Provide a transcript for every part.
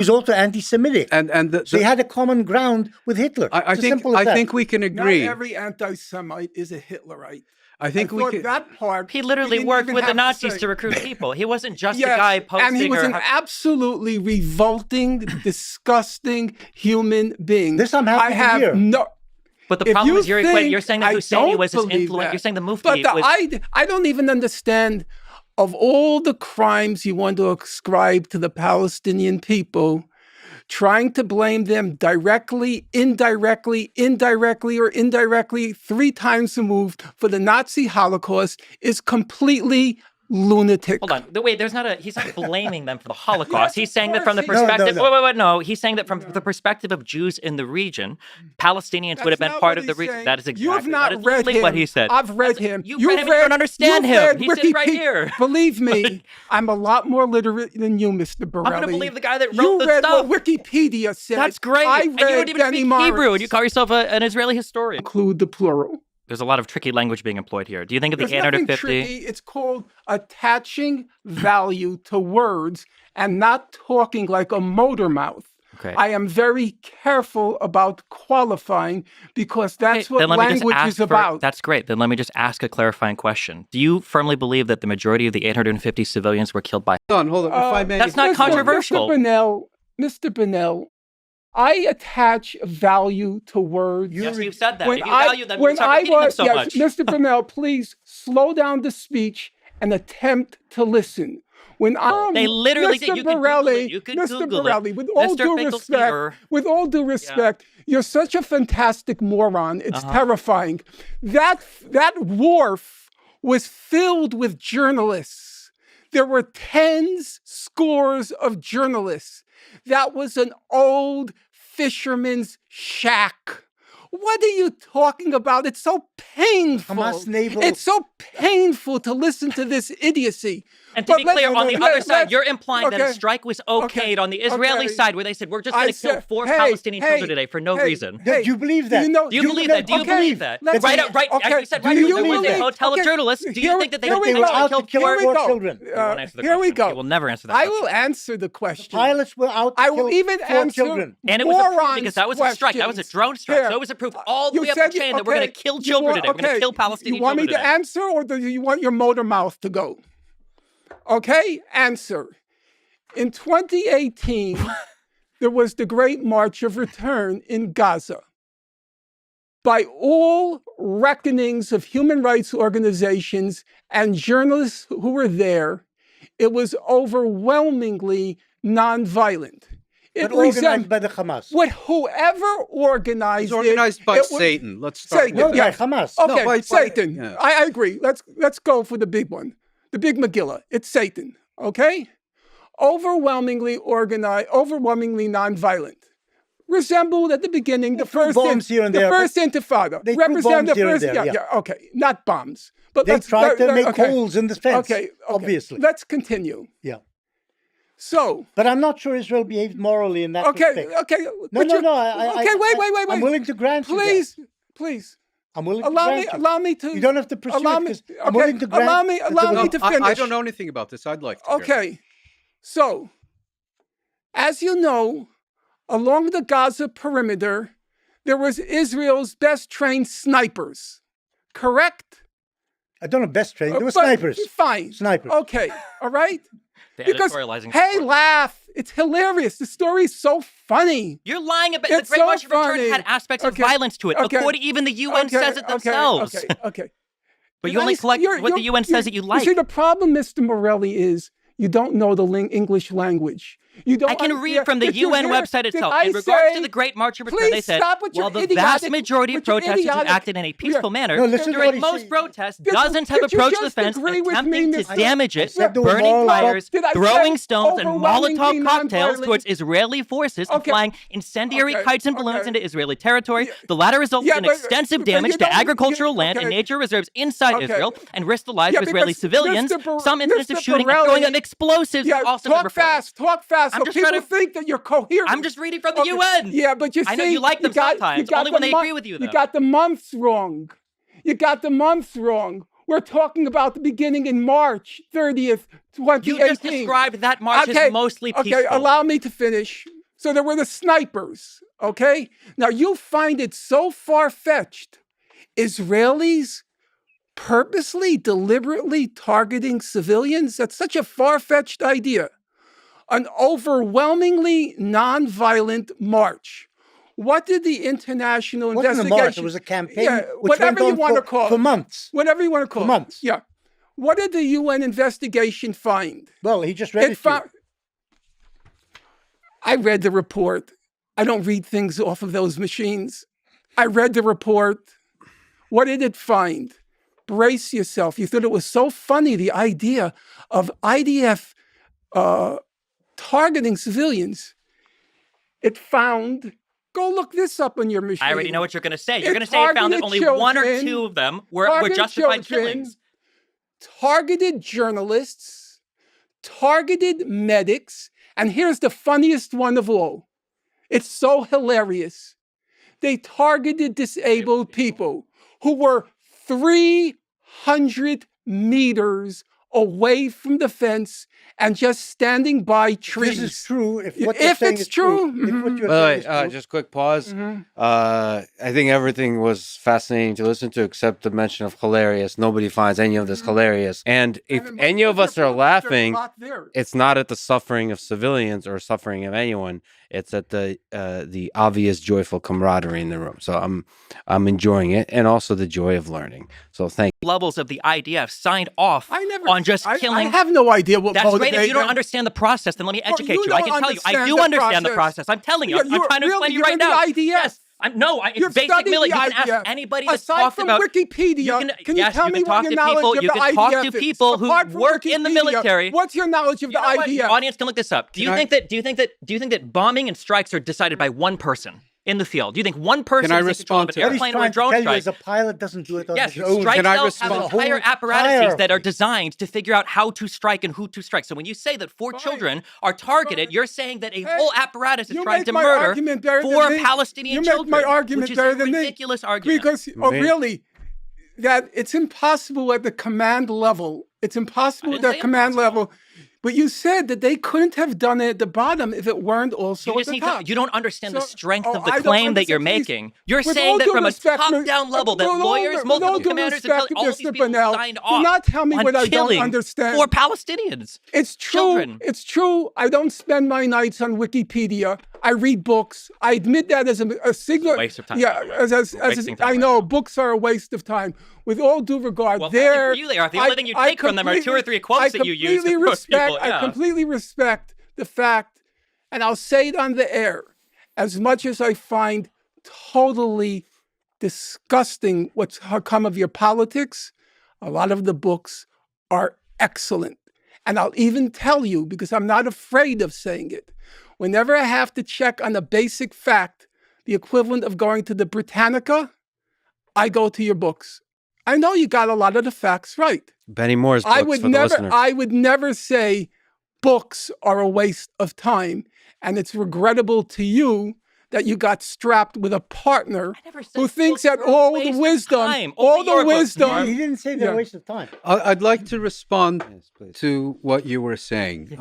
was also anti-Semitic. So he had a common ground with Hitler. I think we can agree. Not every anti-Semite is a Hitlerite. I think we can. That part. He literally worked with the Nazis to recruit people. He wasn't just a guy posting. And he was an absolutely revolting, disgusting human being. This I'm happy to hear. But the problem is you're saying that Husseini was his influence. You're saying the Mufti was... I don't even understand, of all the crimes you want to ascribe to the Palestinian people, trying to blame them directly, indirectly, or indirectly 3 times removed for the Nazi Holocaust is completely lunatic. Hold on. Wait, he's not blaming them for the Holocaust. He's saying that from the perspective... No. He's saying that from the perspective of Jews in the region, Palestinians would have been part of the region. That is exactly You have not read him. What he said. I've read him. You don't understand him. He's sitting right here. Believe me, I'm a lot more literate than you, Mr. Borelli. I'm going to believe the guy that wrote the stuff. You read what Wikipedia said. That's great. And you don't even speak Hebrew, and you call yourself an Israeli historian. Include the plural. There's a lot of tricky language being employed here. Do you think of the 850? Tricky. It's called attaching value to words and not talking like a motor mouth. Okay. I am very careful about qualifying because that's what language is about. That's great. Then let me just ask a clarifying question. Do you firmly believe that the majority of the 850 civilians were killed by... Hold on. If I may... That's not controversial. Mr. Bunnell, I attach value to words. Yes, you've said that. If you value them, you start repeating them so much. Mr. Bunnell, please slow down the speech and attempt to listen. They literally did. You can Mr. Google Borelli, it. with all due respect, you're such a fantastic moron. It's terrifying. That wharf was filled with journalists. There were scores of journalists. That was an old fisherman's shack. What are you talking about? It's so painful. It's so painful to listen to this idiocy. And to be clear, on the other side, you're implying that a strike was okayed on the Israeli side, where they said, we're just going to kill 4 Palestinian children today for no reason. Do you believe that? Do you believe that? Do you believe that? Right, as you said, there was a hotel of journalists. Do you think that they were out to kill 4 children? Here we go. You will never answer that I question. will answer the question. The pilots were out to kill 4 children. And it was approved because that was a strike. That was a drone strike. So it was approved all the way up the chain that we're going to kill children today. We're going to kill Palestinian children today. You want me to answer, or do you want your motor mouth to go? Okay, answer. In 2018, there was the Great March of Return in Gaza. By all reckonings of human rights organizations and journalists who were there, it was overwhelmingly nonviolent. But organized by the Hamas. Whoever organized it. It's organized by Satan. Let's start with that. Hamas. Okay, by Satan. Yeah. I agree. Let's go for the big one. The big Megillah. It's Satan. Okay? Overwhelmingly organized, overwhelmingly nonviolent. Resembled at the beginning the first Intifada. They represent the first. Okay, not bombs. But they tried to make holes in the fence. Okay, obviously. Let's continue. Yeah. So, but I'm not sure Israel behaved morally in that respect. Okay. No. Wait. I'm willing to grant you that. Please. I'm willing to grant you. Allow me to. You don't have to pursue it because I'm willing to grant. Allow me to finish. I don't know anything about this. I'd like to. Okay. So, as you know, along the Gaza perimeter, there was Israel's best trained snipers. Correct? I don't know best trained. There were snipers. Fine. Snipers. Okay. All right. Because, laugh. It's hilarious. The story is so funny. You're lying about it. The Great March of Return had aspects of violence to it. According, even the UN says it themselves. Okay. But you only collect what the UN says that you like. You see, the problem, Mr. Morelli, is you don't know the English language. I can read from the UN website itself. In regards to the Great March of Return, they said, while the vast majority of protesters have acted in a peaceful manner, during most protests, dozens have approached the fence attempting to damage it, burning tires, throwing stones and Molotov cocktails towards Israeli forces, and flying incendiary kites and balloons into Israeli territory. The latter resulted in extensive damage to agricultural land and nature reserves inside Israel and risked the lives of Israeli civilians. Some incidents of shooting and throwing of explosives have also been reported. Talk fast. So people think that you're coherent. I'm just reading from the UN. Yeah, but you see, I know you like them sometimes, only when they agree with you, though. You got the months wrong. We're talking about the beginning in March 30th, 2018. You just described that march as mostly peaceful. Okay, allow me to finish. So there were the snipers, okay? Now you find it so far-fetched. Israelis purposely, deliberately targeting civilians? That's such a far-fetched idea. An overwhelmingly non-violent march. What did the international investigation... It wasn't a march, it was a campaign which whatever went you want to call for months. Whatever you want to call it. For months. Yeah. What did the UN investigation find? Well, he just read it to you. I read the report. I don't read things off of those machines. I read the report. What did it find? Brace yourself. You thought it was so funny, the idea of IDF targeting civilians. It found, go look this up on your machine. I already know what you're going to say. You're going to say it found that only one or two of them were justified killings. Targeted journalists, targeted medics, and here's the funniest one of all. It's so hilarious. They targeted disabled people who were 300 meters away from the fence and just standing by trees. This is true. If what you're saying is true. Just quick pause. I think everything was fascinating to listen to, except the mention of hilarious. Nobody finds any of this hilarious. And if any of us are laughing, it's not at the suffering of civilians or suffering of anyone. It's at the obvious joyful camaraderie in the room. So I'm enjoying it, and also the joy of learning. So thank you. Levels of the IDF signed off on just killing. I have no idea what. That's great. If you don't understand the process, then let me educate you. I can tell you. I do understand the process. I'm telling you. I'm trying to explain you right now. Yes. It's basic military. You can ask anybody that's talked about Wikipedia. Can you tell me what your knowledge of the IDF is? You can talk to people who work in the military. What's your knowledge of the IDF? Your audience can look this up. Do you think that bombing and strikes are decided by one person in the field? Do you think one person is in control of an airplane or a drone strike? As a pilot doesn't do it on his own. Strike cells have entire apparatuses that are designed to figure out how to strike and who to strike. So when you say that 4 children are targeted, you're saying that a whole apparatus is trying to murder 4 Palestinian children. You make my argument better than me. Ridiculous argument. Because, really, that it's impossible at the command level. It's impossible at the command level. But you said that they couldn't have done it at the bottom if it weren't also at the top. You don't understand the strength of the claim that you're making. You're saying that from a top-down level, that lawyers, multiple commanders, and all these people signed off not tell me what I don't understand. 4 Palestinians. It's true. Children. It's true. I don't spend my nights on Wikipedia. I read books. I admit that as a single waste of time. Yeah, I know books are a waste of time. With all due regard, for you they are. The only thing you take from them are 2 or 3 quotes that you use to approach people. I completely respect the fact, and I'll say it on the air, as much as I find totally disgusting what's come of your politics, a lot of the books are excellent. And I'll even tell you, because I'm not afraid of saying it, whenever I have to check on a basic fact, the equivalent of going to the Britannica, I go to your books. I know you got a lot of the facts right. Benny Moore's books for the listener. I would never say books are a waste of time, and it's regrettable to you that you got strapped with a partner who thinks that all the wisdom, He didn't say they're a waste of time. I'd like to respond to what you were saying.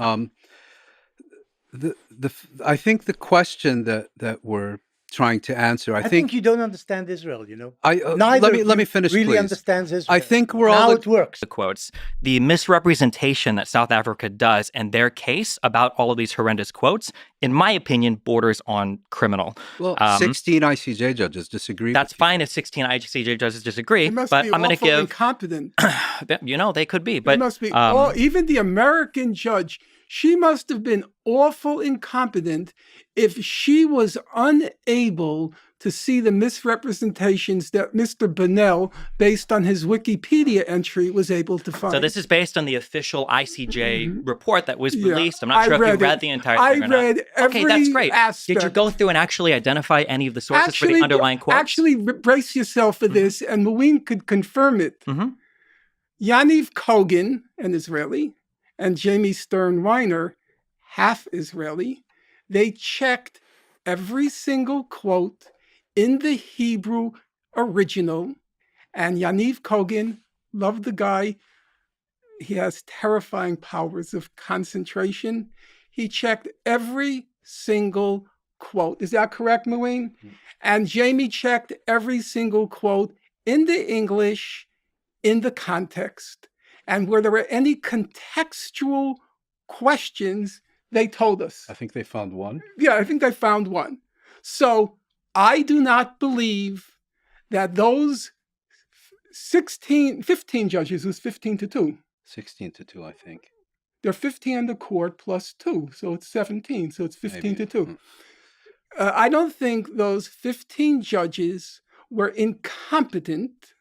I think the question that we're trying to answer. I think you don't understand Israel, you know. Let me finish, really please. Understands Israel. I think we're how all it works. The quotes, the misrepresentation that South Africa does and their case about all of these horrendous quotes, in my opinion, borders on criminal. Well, 16 ICJ judges disagree. That's fine if 16 ICJ judges disagree, but I'm going to give incompetent. They could be, but they must be. Even the American judge. She must have been awful incompetent if she was unable to see the misrepresentations that Mr. Bonnell, based on his Wikipedia entry, was able to find. So this is based on the official ICJ report that was released. I'm not sure if you read the entire thing or not. I read every that's great. aspect. Did you go through and actually identify any of the sources for the underlying quotes? Actually, brace yourself for this, and Moeen could confirm it. Yaniv Kogan, an Israeli, and Jamie Stern Weiner, half Israeli, they checked every single quote in the Hebrew original, and Yaniv Kogan Love the guy. He has terrifying powers of concentration. He checked every single quote. Is that correct, Moeen? And Jamie checked every single quote in the English, in the context. And where there were any contextual questions, they told us. I think they found one. Yeah, I think they found one. So I do not believe that those 15 judges, it was 15-2. 16-2, I think. They're 15 on the court plus 2, so it's 17, so it's 15-2. I don't think those 15 judges were incompetent,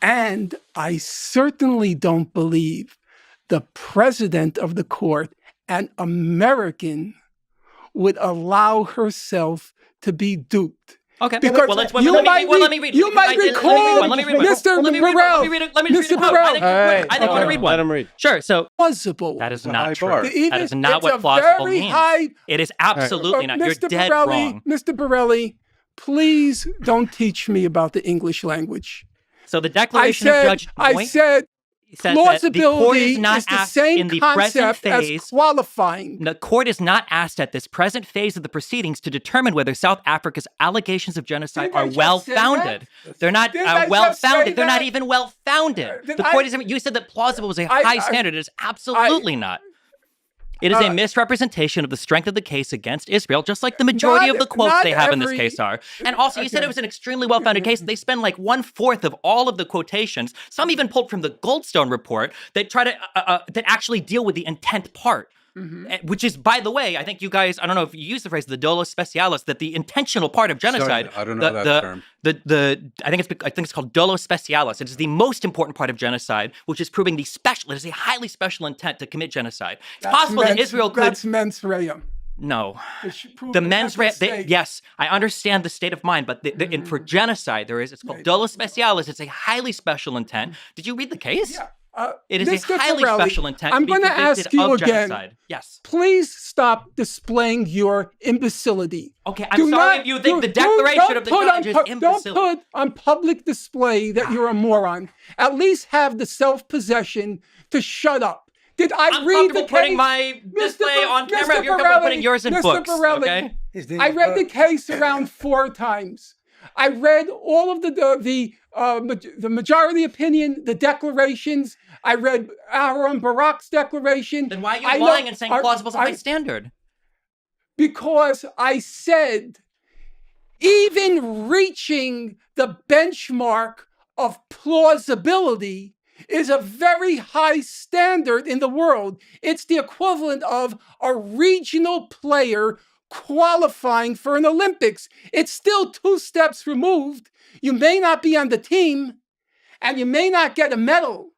and I certainly don't believe the president of the court, an American, would allow herself to be duped. Okay. Because let me read. You might recall, Mr. Burrell. Mr. Burrell. I want to read one. Let him read. Sure. So plausible. That is not true. That is not what plausible means. It is absolutely not. You're dead wrong. Mr. Borelli, please don't teach me about the English language. So the Declaration of Judge I said plausibility is the same concept as qualifying. The court is not asked at this present phase of the proceedings to determine whether South Africa's allegations of genocide are well-founded. They're not well-founded. They're not even well-founded. The court isn't. You said that plausible was a high standard. It is absolutely not. It is a misrepresentation of the strength of the case against Israel, just like the majority of the quotes they have in this case are. And also, you said it was an extremely well-founded case. They spend like 1/4 of all of the quotations, some even pulled from the Goldstone report, that try to that actually deal with the intent part. Which is, by the way, I think you guys, I don't know if you use the phrase, the dolo specialis, that the intentional part of genocide. Sorry, I don't know that term. I think it's called dolo specialis. It is the most important part of genocide, which is proving it is a highly special intent to commit genocide. It's possible that Israel could. That's mens rea. No. The mens rea, yes, I understand the state of mind, but for genocide, it's called dolo specialis. It's a highly special intent. Did you read the case? Yeah. It is a highly special intent. I'm going to ask you again. Genocide. Yes. Please stop displaying your imbecility. Okay, I'm sorry if you think the Declaration of the Judge is imbecile. Don't put on public display that you're a moron. At least have the self-possession to shut up. Did I read the case? Putting my display on camera. You're comfortable putting yours in books. Okay? I read the case around 4 times. I read all of the majority opinion, the declarations. I read Aaron Barak's declaration. Then why are you lying and saying plausible is a high standard? Because I said, even reaching the benchmark of plausibility is a very high standard in the world. It's the equivalent of a regional player qualifying for an Olympics. It's still 2 steps removed. You may not be on the team and you may not get a medal,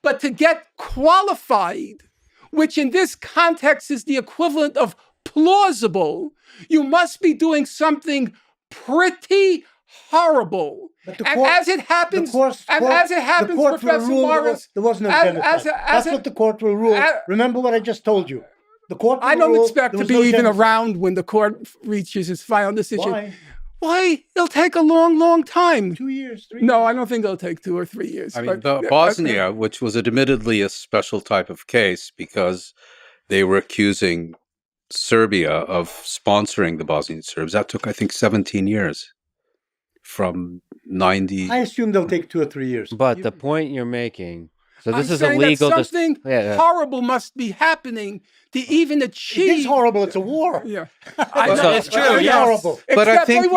but to get qualified, which in this context is the equivalent of plausible, you must be doing something pretty horrible. As it happens, Professor Morris, there was no genocide. That's what the court will rule. Remember what I just told you. The court will I don't rule expect to be even around when the court reaches its final decision. Why? It'll take a long, long time. 2 years, 3 years. No, I don't think it'll take 2 or 3 years. I mean, Bosnia, which was admittedly a special type of case because they were accusing Serbia of sponsoring the Bosnian Serbs. That took, I think, 17 years from 90. I assume they'll take 2 or 3 years. But the point you're making, so this is saying illegal. That something horrible must be happening to even achieve. It is horrible. It's a war. Yeah, I know it's true. It's horrible. But I think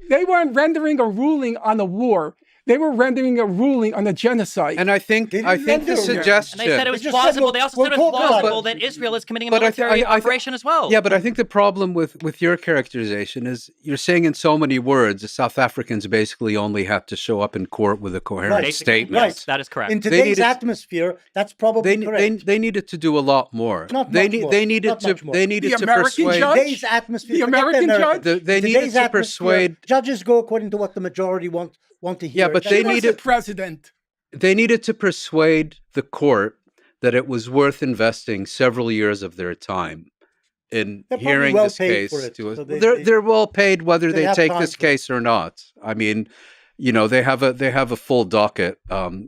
they weren't rendering a ruling on a war. They were rendering a ruling on a genocide. And I think the suggestion. And they said it was plausible. They also said it was plausible that Israel is committing a military operation as well. Yeah, but I think the problem with your characterization is you're saying in so many words the South Africans basically only have to show up in court with a coherent statement. Yes, that is correct. In today's atmosphere, that's probably correct. They needed to do a lot more. They needed to persuade. Today's atmosphere. The American judge. They needed to persuade. Judges go according to what the majority want to hear. Yeah, but they needed president. They needed to persuade the court that it was worth investing several years of their time in hearing this case. They're well paid whether they take this case or not. I mean, they have a full docket,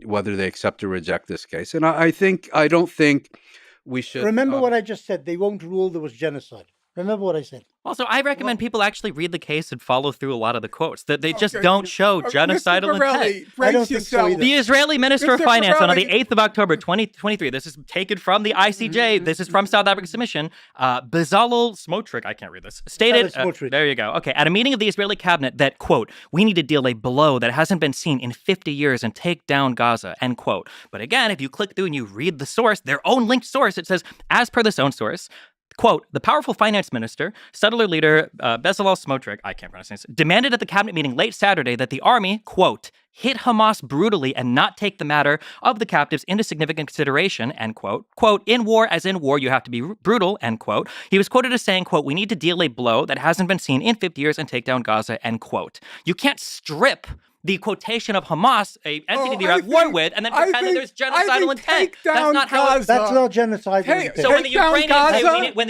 whether they accept or reject this case. And I don't think we should remember what I just said. They won't rule there was genocide. Remember what I said. Also, I recommend people actually read the case and follow through a lot of the quotes. That they just don't show genocidal intent. I don't think so either. The Israeli Minister of Finance on the 8th of October, 2023, this is taken from the ICJ, this is from South Africa's submission, Bezalel Smotrich, I can't read this, stated, there you go, okay, at a meeting of the Israeli cabinet that, quote, we need to deal a blow that hasn't been seen in 50 years and take down Gaza, end quote. But again, if you click through and you read the source, their own linked source, it says, as per this own source, quote, the powerful finance minister, settler leader Bezalel Smotrich, I can't pronounce this, demanded at the cabinet meeting late Saturday that the army, quote, hit Hamas brutally and not take the matter of the captives into significant consideration, end quote. Quote, in war, as in war, you have to be brutal, end quote. He was quoted as saying, quote, we need to deal a blow that hasn't been seen in 50 years and take down Gaza, end quote. You can't strip the quotation of Hamas, a entity they're at war with, and then pretend that there's genocidal intent. That's not how it's... That's not genocidal intent. So when the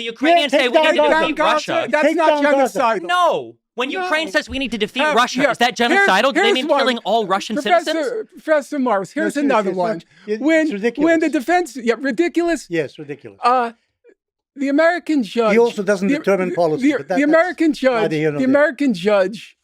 Ukrainians say we need to defeat Russia... That's not genocidal. No! When Ukraine says we need to defeat Russia, is that genocidal? Do they mean killing all Russian citizens? Professor Morris, here's another one. When the defense... Yeah, ridiculous? Yes, ridiculous. The American judge... He also doesn't determine policy. The American judge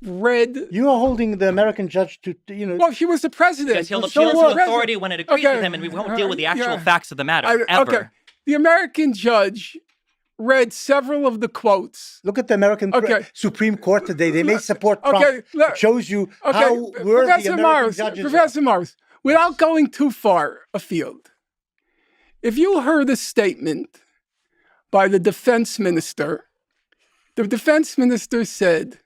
read... You are holding the American judge to, Well, she was the president. Because he'll appeal to authority when it agrees with him, and we won't deal with the actual facts of the matter, ever. Okay. The American judge read several of the quotes. Look at the American Supreme Court today. They may support Trump. It shows you how worthy American judges Professor Morris, without going too far afield, if you heard a statement by the defense minister said,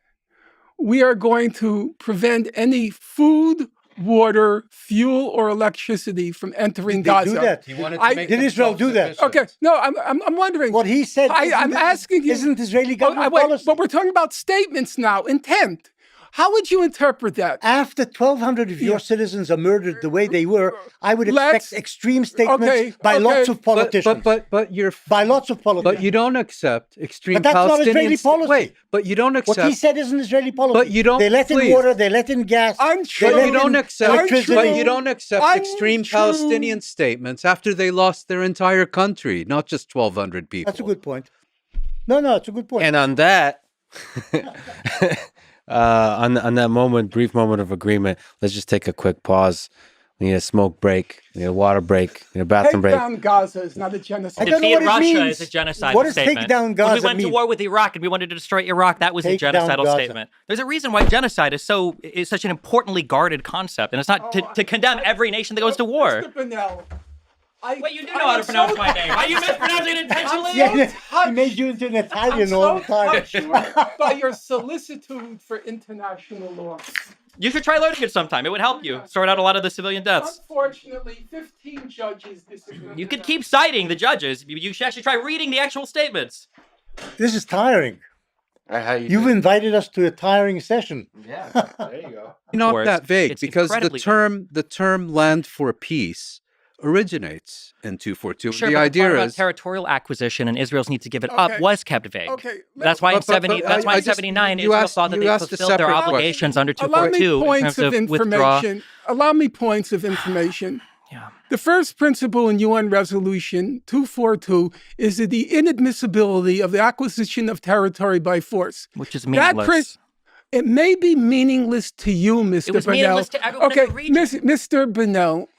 we are going to prevent any food, water, fuel, or electricity from entering Gaza. Did they do that? He wanted to make did Israel do that? Okay, no, I'm wondering. What he said. I'm asking you. Isn't Israeli government policy? But we're talking about statements now, intent. How would you interpret that? After 1,200 of your citizens are murdered the way they were, I would expect extreme statements by lots of politicians. But you're by lots of politicians. But you don't accept extreme But that's Palestinian not Israeli policy. Wait, but you don't accept. What he said isn't Israeli policy. But you don't. They let in water. They let in gas. Untrue. But you don't accept. Electricity. But you don't accept extreme Palestinian statements after they lost their entire country, not just 1,200 people. That's a good point. No, it's a good point. And on that. On that brief moment of agreement, let's just take a quick pause. We need a smoke break, we need a water break, we need a bathroom break. Take down Gaza is not a genocide. Defeat Russia is a genocidal what does statement. Take down Gaza when we went to war with Iraq and we wanted to destroy Iraq, that was a genocidal statement. There's a reason why genocide is such an importantly guarded concept, and it's not to condemn every nation that goes to war. Mr. Bonnell, Wait, you do know how to pronounce my name. Are you mispronouncing it intentionally? He made you into an Italian all the time. By your solicitude for international law. You should try learning it sometime. It would help you sort out a lot of the civilian deaths. Unfortunately, 15 judges disagree. You could keep citing the judges. You should actually try reading the actual statements. This is tiring. You've invited us to a tiring session. Yeah, there you go. Not that vague, because the term land for peace originates in 242. Sure, the idea is territorial acquisition and Israel's need to give it up was kept vague. Okay, that's why in 79 Israel thought that they fulfilled their obligations under 242 in terms of withdraw. Allow me points of information. Yeah. The first principle in UN Resolution 242 is that the inadmissibility of the acquisition of territory by force. Which is meaningless. It may be meaningless to you, Mr. Bonnell. It was meaningless to everyone in the region. Mr. Bonnell,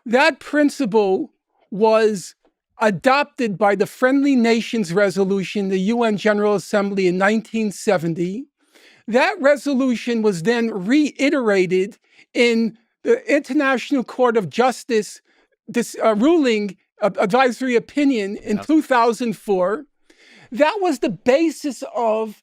that principle was adopted by the Friendly Nations Resolution, the UN General Assembly in 1970. That resolution was then reiterated in the International Court of Justice ruling advisory opinion in 2004. That was the basis of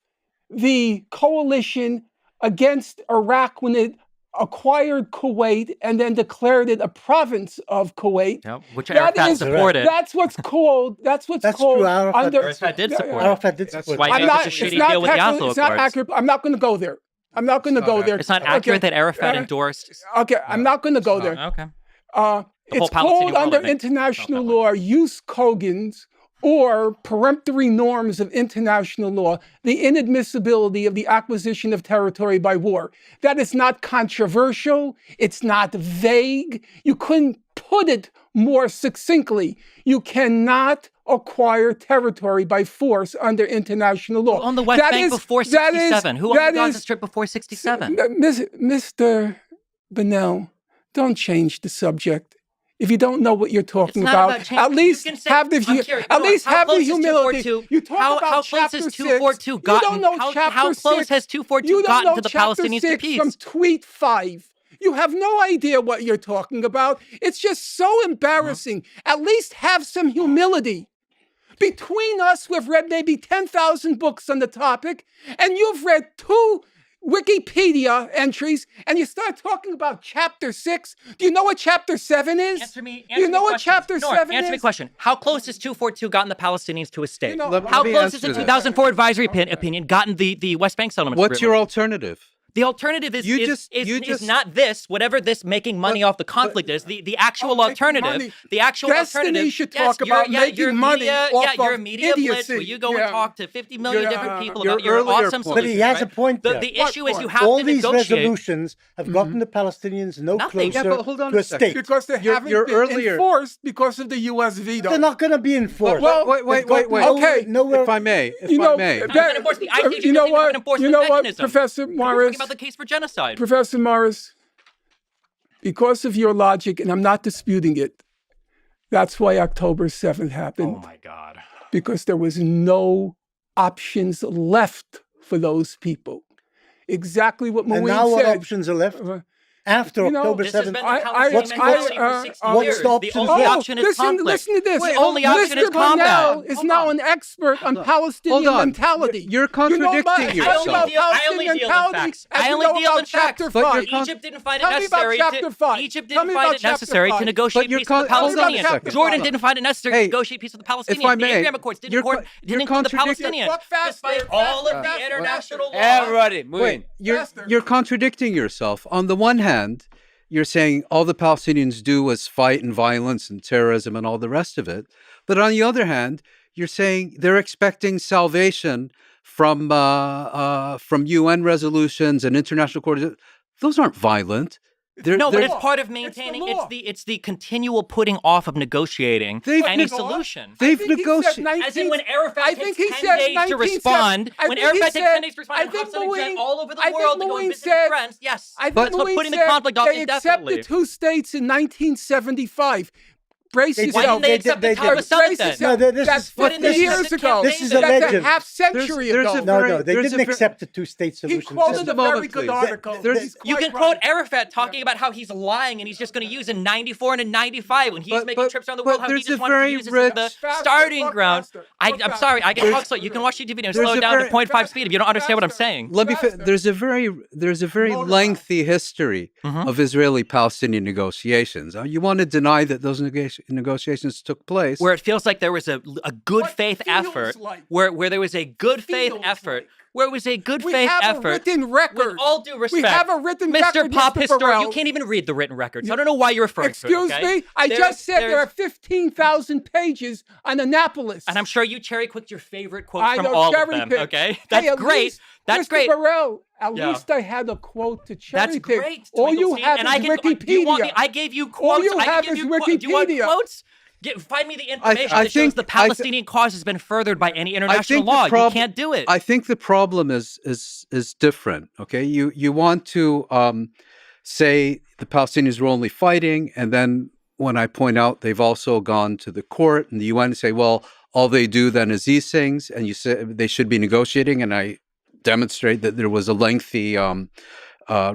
the coalition against Iraq when it acquired Kuwait and then declared it a province of Kuwait. Yep, which Arafat supported. That's what's called. That's true, Arafat did support it. Arafat did support it. That's why he made such a shitty deal with the Oslo It's not accurate. I'm not going to go there. It's not accurate that Arafat endorsed. Okay, I'm not going to go there. Okay. It's called under international law, jus cogens, or peremptory norms of international law, the inadmissibility of the acquisition of territory by war. That is not controversial. It's not vague. You couldn't put it more succinctly. You cannot acquire territory by force under international law. On the West Bank before 67. Who owned the Gaza Strip before 67? Mr. Bennell, don't change the subject. If you don't know what you're talking about, at least have the humility. You talk about how close chapter has 242 gotten? How close has 242 gotten to the Palestinians to peace? From tweet 5. You have no idea what you're talking about. It's just so embarrassing. At least have some humility. Between us, we've read maybe 10,000 books on the topic, and you've read 2 Wikipedia entries, and you start talking about chapter 6. Do you know what chapter 7 is? Answer me. Do you know what chapter 7 is? Answer me a question. How close has 242 gotten the Palestinians to a state? How close has the 2004 advisory opinion gotten the West Bank settlement? What's your alternative? The alternative is not this, whatever this making money off the conflict is. The actual alternative, Destiny should talk about making money off your of media idiocy. blitz, where you go and talk to 50 million different people Your about your earlier awesome point. But he has a point there. The issue is you have all to these negotiate. resolutions have gotten the Palestinians no Nothing. closer Yeah, but hold on to a a second. state. Because they haven't been enforced because of the U.S. veto. They're not going to be enforced. Well, wait. Okay. Nowhere. If I may. You know what, Professor Professor Morris? Talking about the case for genocide. Professor Morris, because of your logic, and I'm not disputing it, that's why October 7th happened. Oh my God. Because there was no options left for those people. Exactly what Moeen And now what said. options are left? After October This has 7th, been the Palestinian policy for 60 what's years. the The options only left? option is conflict. Listen to this. The only option is Mr. Bonnell combat. is now an expert on Palestinian Hold on. mentality. You're contradicting yourself. I only deal in facts. I only deal in facts. But Egypt didn't find it Tell me about necessary. chapter 5. Egypt Tell didn't me find about it necessary chapter to 5. negotiate But you're peace with the hold on a Palestinians. second. Jordan didn't find it necessary to Hey, negotiate peace with the Palestinians. if I The may, Abraham Accords didn't include the contradicting- Palestinians. Walk faster, Despite all of the faster. international law. Everybody, Wait, Faster. you're contradicting yourself. On the one hand, you're saying all the Palestinians do is fight and violence and terrorism and all the rest of it. But on the other hand, you're saying they're expecting salvation from UN resolutions and international courts. Those aren't violent. But law. it's part of maintaining. law. It's the continual putting off of negotiating any solution. They've negotiated. As in when Arafat I takes think he 10 said days to 1970. respond, I when think he Arafat takes said- 10 days to respond, I and think hops on a jet Moeen- all over the I think world to go Moeen and visit said- his friends. Yes, I think but Moeen putting the said conflict off they indefinitely. accepted 2 states in 1975. Brace They yourself. Why didn't they accept the Tower of Summit then? No, this That's is 50 years ago. This is a That's legend. a half century There's ago. a No, they There's didn't a ver- accept the two-state He solution. quoted Just a a moment, very good please. article. There's- He's You quite can quote right. Arafat talking about how he's lying and he's just going to use in 94 and in 95 when he's making trips around the world, how he there's just a wanted to very use this as the rich- starting Talk ground. faster. I'm Talk sorry, I can faster. talk slow. You can watch YouTube video and There's slow a it down to very- 0.5 speed if you don't understand what I'm saying. Let me. Faster. There's a very lengthy history of Israeli-Palestinian negotiations. You want to deny that those negotiations took place? Where it feels like there was a good What faith feels effort, like. where there was a good faith Feels effort, like. where it was a good We faith have a effort. written record. With all due respect, We have a written Mr. record, Pop Mr. Historian, Burrell. you can't even read the written records. I don't know why you're referring Excuse to it. Okay? me? I There's- just said there there's- are 15,000 pages on Annapolis. And I'm sure you cherry-picked your favorite quotes I from know, all of cherry them, pick. okay? Hey, That's at great. least, That's Mr. great. Burrell, at Yeah. least I had a quote to cherry That's pick. great. All you Twinklestein. have and is I can, Wikipedia. Do you want me, I gave you quotes. you I have can give is you Do you want Wikipedia. quotes? Find me the information I that shows think- the Palestinian cause has been furthered by any I international think the law. You prob- can't do it. I think the problem is different. Okay, you want to say the Palestinians were only fighting, and then when I point out they've also gone to the court and the UN say, well, all they do then is these things, and you say they should be negotiating, and I demonstrate that there was a lengthy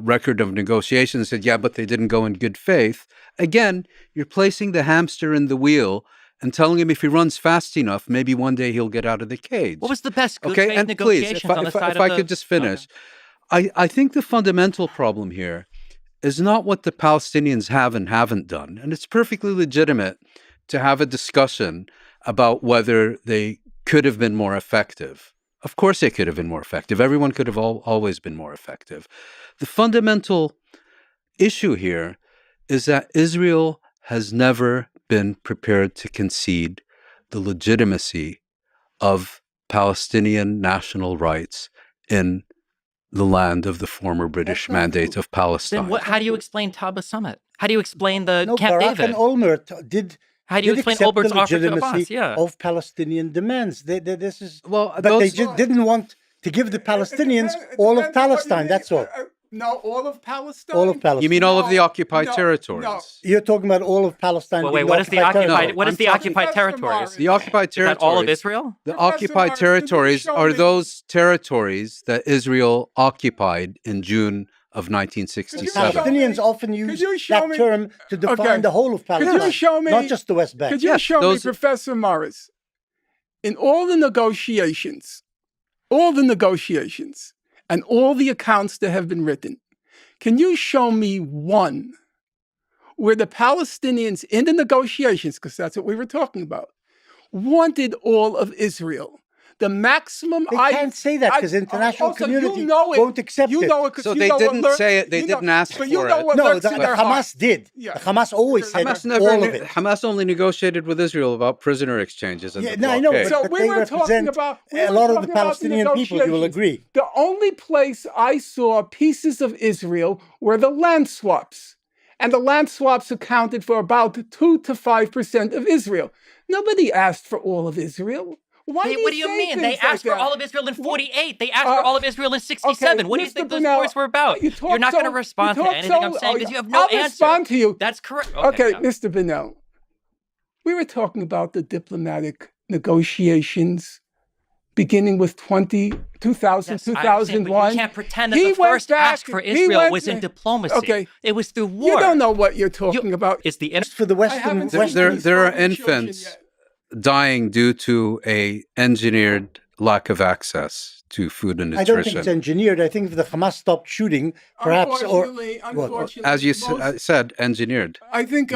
record of negotiations. Said, yeah, but they didn't go in good faith. Again, you're placing the hamster in the wheel and telling him if he runs fast enough, maybe one day he'll get out of the cage. What was the best good Okay, faith and please, negotiations on the side if of I the... could just finish. I think the fundamental problem here is not what the Palestinians have and haven't done. And it's perfectly legitimate to have a discussion about whether they could have been more effective. Of course they could have been more effective. Everyone could have always been more effective. The fundamental issue here is that Israel has never been prepared to concede the legitimacy of Palestinian national rights in the land of the former British Mandate of Palestine. Then how do you explain Taba Summit? How do you explain the Camp Barak David? And Olmert did. How do you explain accept Olmert's the offer to Abbas? legitimacy Yeah. of Palestinian demands? This is Well, but they just didn't want to give the Palestinians all of Palestine. That's all. No, all of Palestine. All of Palestine. You mean all of the occupied territories? No. You're talking about all of Palestine. Well, wait, what is the occupied? What is the occupied territories? The occupied territories. Is that all of Israel? The occupied territories are those territories that Israel occupied in June of 1967. Palestinians often use that term to define the whole of Palestine, Could you show me, not just the West Bank. Could you show me, Professor Morris, in all the negotiations, and all the accounts that have been written, can you show me one where the Palestinians in the negotiations, because that's what we were talking about, wanted all of Israel? The maximum. They can't say that because the international community won't accept it. So they didn't say it. They didn't ask for it. No, the Hamas did. Yeah. The Hamas always said all of it. Hamas only negotiated with Israel about prisoner exchanges. And I know, So but we they were talking represent about a lot of the Palestinian people. You will agree. The only place I saw pieces of Israel were the land swaps. And the land swaps accounted for about 2 to 5% of Israel. Nobody asked for all of Israel. What do you mean? They asked for all of Israel in 48. They asked for all of Israel in 67. Okay, what do you think those Bernal, wars were about? You're not going to respond to anything I'm saying because you have no answer. I'll respond to you. That's correct. Okay, Mr. Bernal. We were talking about the diplomatic negotiations beginning with 2000, 2001. You can't pretend that the first ask for Israel was in diplomacy. Okay. It was through war. You don't know what you're talking about. It's the for the Western. There are infants dying due to a engineered lack of access to food and nutrition. I don't think it's engineered. I think if the Hamas stopped shooting, perhaps, Unfortunately, as you said, engineered. I think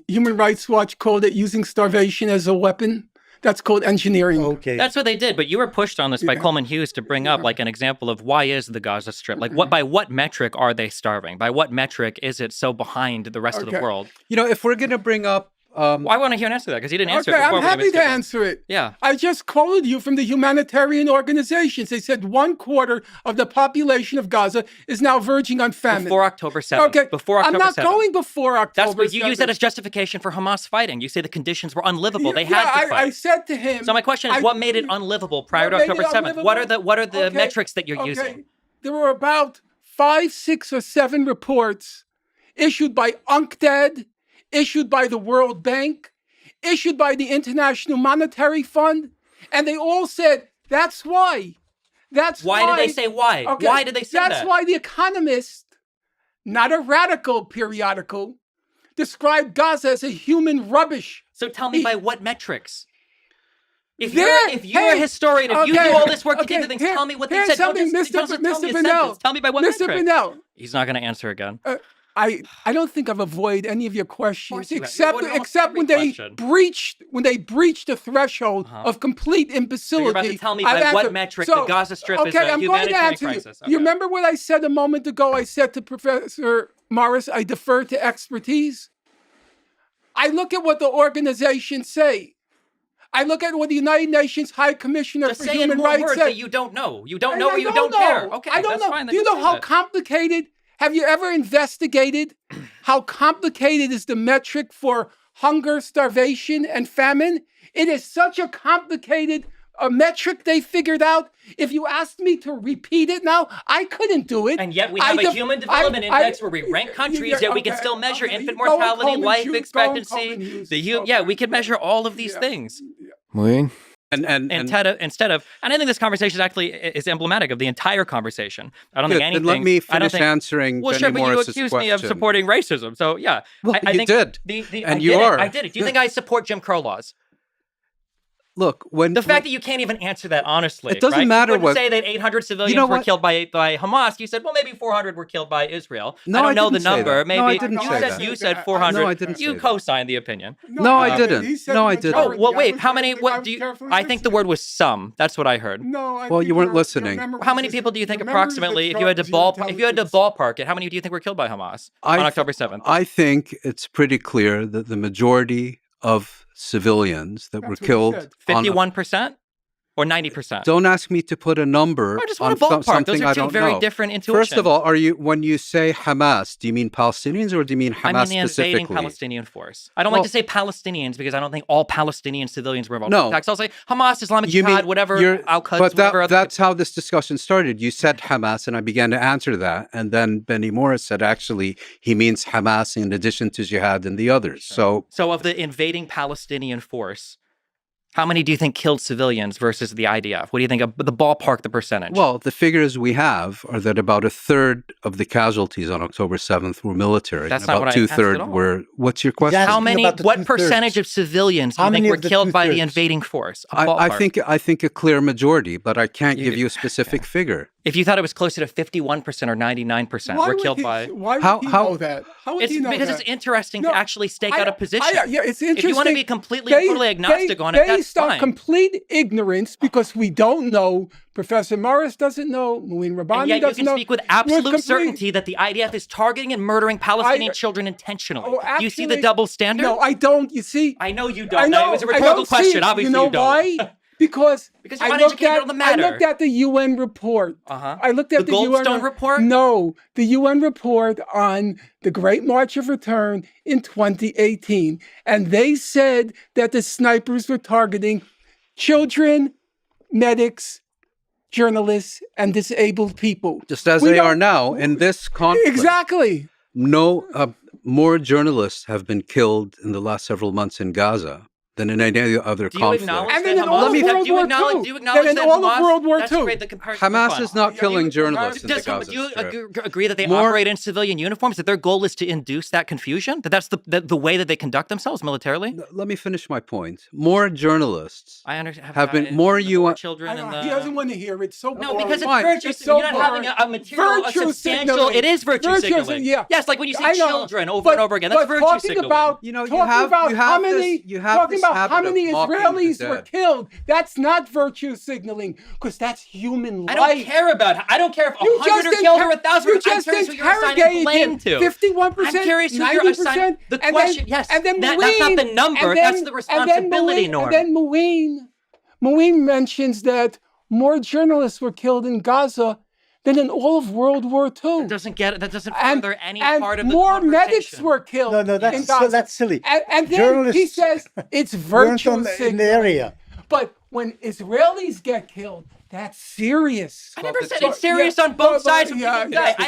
Human Rights Watch called it using starvation as a weapon. That's called engineering. Okay. That's what they did, but you were pushed on this by Coleman Hughes to bring up like an example of why is the Gaza Strip, like by what metric are they starving? By what metric is it so behind the rest of the world? You know, if we're going to bring up well, I want to hear an answer to that because you didn't answer it before. I'm happy to answer it. Yeah. I just quoted you from the humanitarian organizations. They said 1/4 of the population of Gaza is now verging on famine. Before October 7th. Okay. Before October 7th. I'm not going before October 7th. That's what you use that as justification for Hamas fighting. You say the conditions were unlivable. They had to fight. I said to him. So my question is, what made it unlivable prior to October 7th? What are the metrics that you're using? There were about 5, 6, or 7 reports issued by UNCTAD, issued by the World Bank, issued by the International Monetary Fund, and they all said, that's why. Why did they say why? Okay, why did they say that? That's why The Economist, not a radical periodical, described Gaza as a human rubbish. So tell me by what metrics? If you're a historian, if you do all this work to get to things, tell me what they said. Don't just tell me a sentence. Tell me by what metric. Mr. Bernal. He's not going to answer again. I don't think I've avoided any of your questions, except when they breached the threshold of complete imbecility. So you're about to tell me by what metric the Gaza Strip is a humanitarian crisis. You remember what I said a moment ago? I said to Professor Morris, I defer to expertise. I look at what the organizations say. I look at what the United Nations High Commissioner for Human Rights said. That you don't know. You don't know or you don't care. Okay, I don't that's know. fine. Do you know how complicated? Have you ever investigated how complicated is the metric for hunger, starvation, and famine? It is such a complicated metric they figured out. If you asked me to repeat it now, I couldn't do it. And yet we have a human development index where we rank countries, yet we can still measure infant mortality, life expectancy. We can measure all of these things. Moron? Instead of, and I think this conversation is emblematic of the entire conversation. I don't think anything. Then let me finish answering Benny Morris's you accused question. me of supporting racism. So yeah, well, I think did, I did it. Do you think I support Jim Crow laws? Look, the fact that you can't even answer that honestly, it doesn't matter. You say that 800 civilians were killed by Hamas. You said, well, maybe 400 were killed by Israel. No, I don't know the number. Maybe no, I didn't say that. You said 400. No, I didn't. You co-signed the opinion. No, I didn't. No, I didn't. Oh, well, wait. How many? What do you? I think the word was some. That's what I heard. No. Well, you weren't listening. How many people do you think approximately, if you had to ballpark it, how many do you think were killed by Hamas on October 7th? I think it's pretty clear that the majority of civilians that were killed. 51%? Or 90%? Don't ask me to put a number I just want on a ballpark. something Those are I two don't very know. different intuitions. First of all, when you say Hamas, do you mean Palestinians or do you mean Hamas I mean the invading specifically? Palestinian force. I don't like to say Palestinians because I don't think all Palestinian civilians were involved. No. In fact, I'll say Hamas, Islamic Jihad, whatever. But that's how this discussion started. You said Hamas, and I began to answer that, and then Benny Morris said actually he means Hamas in addition to Jihad and the others. So of the invading Palestinian force, how many do you think killed civilians versus the IDF? What do you think of the ballpark, the percentage? Well, the figures we have are that about a third of the casualties on October 7th were military. That's and not about what I asked at all. were. What's your question? What percentage of civilians do you think were killed by the invading force? I think a clear majority, but I can't give you a specific figure. If you thought it was closer to 51% or 99% were killed by... Why would he know that? How would he know because that? it's interesting to actually stake out a position. It's interesting. If you want to be completely totally agnostic on it, that's fine. Based on complete ignorance, because we don't know, Professor Morris doesn't know, Moeen Rabbani doesn't know. And yet you can speak with absolute certainty that the IDF is targeting and murdering Palestinian children intentionally. Do you see the double standard? No, I don't. You see? I know you don't. It was a rhetorical question. Obviously you don't. You know why? Because you're uneducated on the matter. I looked at the UN report. I looked at the Goldstone report? No, the UN report on the Great March of Return in 2018. And they said that the snipers were targeting children, medics, journalists, and disabled people. Just as they are now in this conflict. Exactly. No, more journalists have been killed in the last several months in Gaza than in any other conflict. And then in all of World War II. Do you acknowledge that Hamas is not killing journalists in the Gaza Do you Strip. agree that they operate in civilian uniforms, that their goal is to induce that confusion? That's the way that they conduct themselves militarily? Let me finish my point. More journalists have been more UN children. He doesn't want to hear it. So no, because it's you're not having a material, a substantial. It is virtue signaling. Yes, like when you say children over and over again, that's virtue signaling. How many Israelis were killed? That's not virtue signaling, because that's human life. I don't care if 100 are killed or 1,000. You just interrogated him. 51%, I'm curious who you're assigning. The question, yes, that's not the number. That's the responsibility norm. And then Moeen mentions that more journalists were killed in Gaza than in all of World War II. That doesn't further any part of the more conversation. Medics were killed. No, that's silly. And then he says it's virtue signaling. In the area. But when Israelis get killed, that's serious. I never said it's serious on both sides. I'm not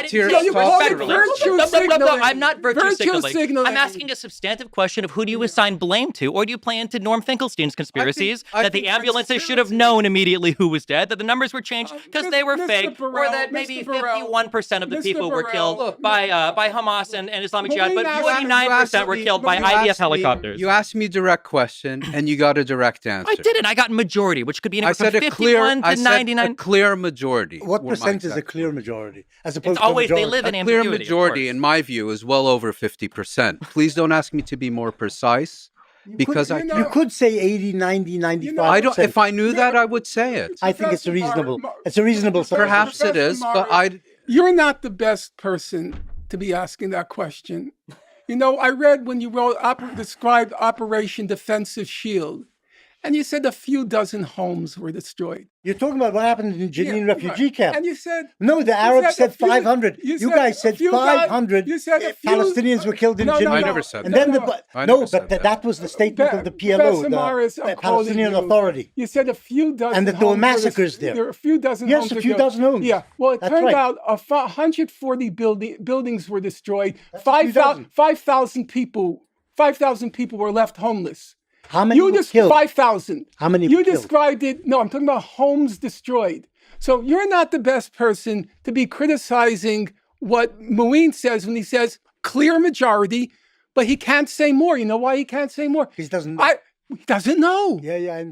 virtue signaling. I'm asking a substantive question of who do you assign blame to, or do you play into Norm Finkelstein's conspiracies that the ambulances should have known immediately who was dead, that the numbers were changed because they were fake, or that maybe 51% of the people were killed by Hamas and Islamic Jihad, but 49% were killed by IDF helicopters. You asked me a direct question, and you got a direct answer. I didn't. I got majority, which could be anywhere from 51 to 99. A clear majority. What percent is a clear majority? As opposed to always a they live in ambiguity. A clear majority, in my view, is well over 50%. Please don't ask me to be more precise. Because you could say 80, 90, 95%. If I knew that, I would say it. I think it's reasonable. It's a reasonable. Perhaps it is, but You're not the best person to be asking that question. You know, I read when you described Operation Defensive Shield, and you said a few dozen homes were destroyed. You're talking about what happened in Jenin refugee camp. And you said... No, the Arabs said 500. You guys said 500 Palestinians were killed in Jenin. I never said that. That was the statement of the PLO, the Palestinian Authority. You said a few dozen and that there were massacres there. There were a few dozen homes. Yes, a few dozen homes. Yeah. Well, it turned out 140 buildings were destroyed. 5,000 people were left homeless. How many were killed? 5,000. How many You described it. No, I'm talking about homes destroyed. So you're not the best person to be criticizing what Moeen says when he says clear majority, but he can't say more. You know why he can't say more? He doesn't know. He doesn't know. Yeah.